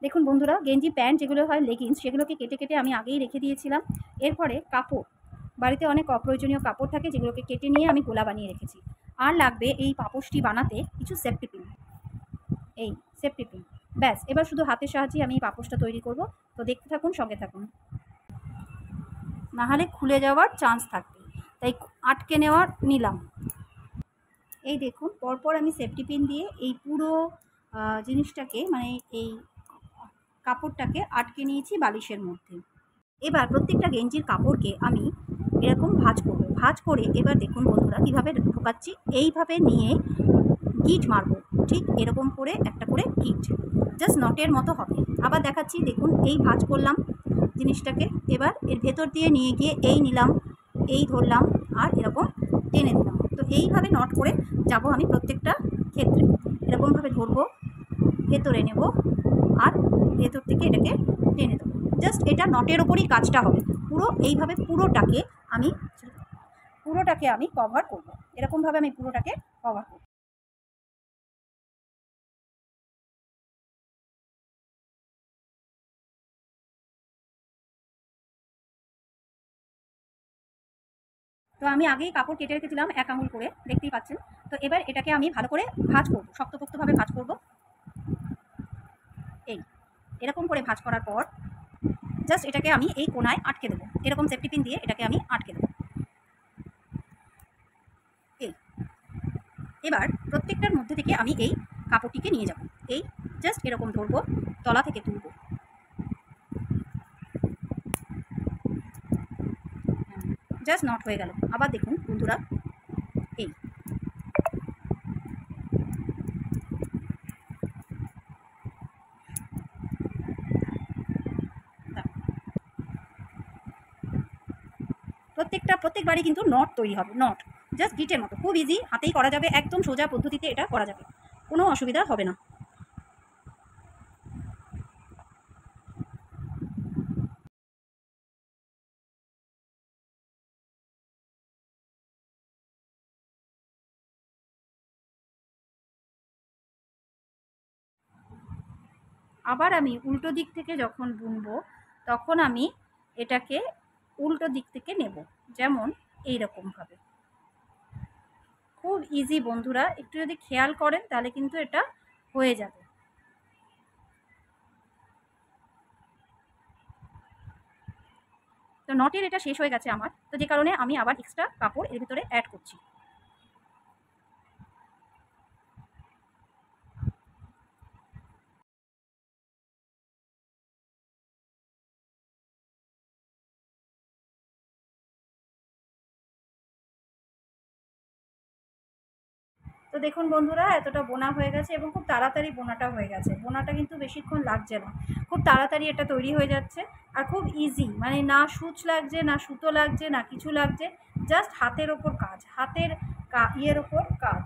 দেখুন বন্ধুরা, গেঞ্জি প্যান্ট যেগুলো হয় লেগিংস, সেগুলোকে কেটে কেটে আমি আগেই রেখে দিয়েছিলাম। এরপরে কাপড়, বাড়িতে অনেক অপ্রয়োজনীয় কাপড় থাকে যেগুলোকে কেটে নিয়ে আমি গোলা বানিয়ে রেখেছি। আর লাগবে এই পাপোশটি বানাতে কিছু সেফটি পিন। এই সেফটি পিন, ব্যাস। এবার শুধু হাতের সাহায্যে আমি এই পাপোশটা তৈরি করব। তো দেখতে থাকুন, সঙ্গে থাকুন, নাহলে খুলে যাওয়ার চান্স থাকবে, তাই আটকে নেওয়ার নিলাম। এই দেখুন, পরপর আমি সেফটি পিন দিয়ে এই পুরো জিনিসটাকে, মানে এই কাপড়টাকে আটকে নিয়েছি বালিশের মধ্যে। এবার প্রত্যেকটা গেঞ্জির কাপড়কে আমি এরকম ভাঁজ করব। ভাঁজ করে এবার দেখুন বন্ধুরা কীভাবে ঢোকাচ্ছি। এইভাবে নিয়ে গিট মারবো, ঠিক এরকম করে একটা করে গিট, জাস্ট নটের মতো হবে। আবার দেখাচ্ছি, দেখুন এই ভাঁজ করলাম জিনিসটাকে, এবার এর ভেতর দিয়ে নিয়ে গিয়ে এই নিলাম, এই ধরলাম আর এরকম টেনে দিলাম। তো এইভাবে নট করে যাব আমি প্রত্যেকটা ক্ষেত্রে। এরকমভাবে ধরবো, ভেতরে নেব আর ভেতর থেকে এটাকে টেনে দেবো। জাস্ট এটা নটের ওপরই কাজটা হবে। পুরো এইভাবে পুরোটাকে আমি কভার করব। এরকমভাবে আমি পুরোটাকে কভার করব। তো আমি আগেই কাপড় কেটে রেখেছিলাম 1 আঙুল করে, দেখতেই পাচ্ছেন। তো এবার এটাকে আমি ভালো করে ভাঁজ করব, শক্তপোক্তভাবে ভাঁজ করব। এই এরকম করে ভাঁজ করার পর জাস্ট এটাকে আমি এই কোনায় আটকে দেবো। এরকম সেফটি পিন দিয়ে এটাকে আমি আটকে দেবো। এই এবার প্রত্যেকটার মধ্যে থেকে আমি এই কাপড়টিকে নিয়ে যাব। এই জাস্ট এরকম ধরবো, তলা থেকে তুলব। জাস্ট নট হয়ে গেল। আবার দেখুন বন্ধুরা, এই প্রত্যেকবারই কিন্তু নট তৈরি হবে। নট জাস্ট গিটের মতো, খুব ইজি, হাতেই করা যাবে, একদম সোজা পদ্ধতিতে এটা করা যাবে, কোনো অসুবিধা হবে না। আবার আমি উল্টো দিক থেকে যখন বুনবো, তখন আমি এটাকে উল্টো দিক থেকে নেব, যেমন এইরকমভাবে। খুব ইজি বন্ধুরা, একটু যদি খেয়াল করেন তাহলে কিন্তু এটা হয়ে যাবে। তো নটের এটা শেষ হয়ে গেছে আমার, তো যে কারণে আমি আবার এক্সট্রা কাপড় এর ভিতরে অ্যাড করছি। তো দেখুন বন্ধুরা, এতটা বোনা হয়ে গেছে এবং খুব তাড়াতাড়ি বোনাটা হয়ে গেছে। বোনাটা কিন্তু বেশিক্ষণ লাগছে না, খুব তাড়াতাড়ি এটা তৈরি হয়ে যাচ্ছে। আর খুব ইজি, মানে না সূচ লাগছে, না সুতো লাগছে, না কিছু লাগছে, জাস্ট হাতের ওপর কাজ, হাতের ইয়ের ওপর কাজ।